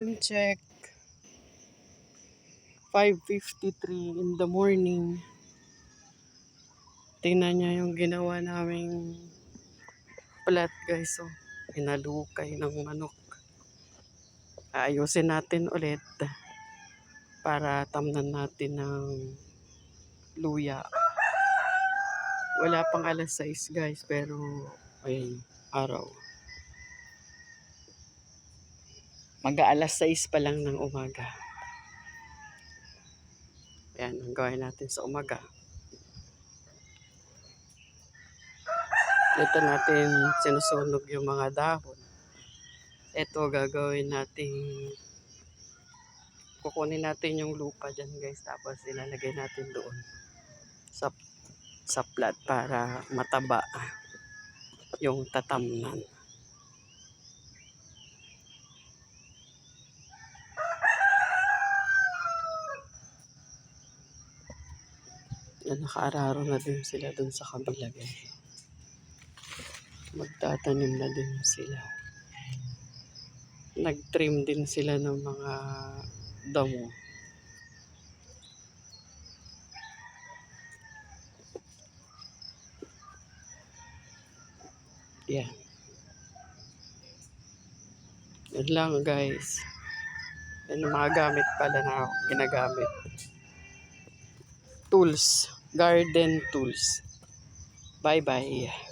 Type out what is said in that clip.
Check 5:53 in the morning. Tingnan niya yung ginawa naming plat guys. So, hinalukay ng manok. Ayusin natin ulit para tamnan natin ng luya. Wala pang alas 6 guys pero ayun, araw. Mag-aalas 6 pa lang ng umaga. Ayan, ang gawin natin sa umaga. Ito natin sinusunog yung mga dahon. Ito gagawin natin, kukunin natin yung lupa dyan guys. Tapos ilalagay natin doon sa plat para mataba yung tatamnan. Yan, nakaararo na din sila dun sa kabila guys. Magtatanim na din sila. Nag-trim din sila ng mga damo. Yan. Yan lang guys. Yan yung mga gamit pala na ginagamit. Tools. Garden tools. Bye bye.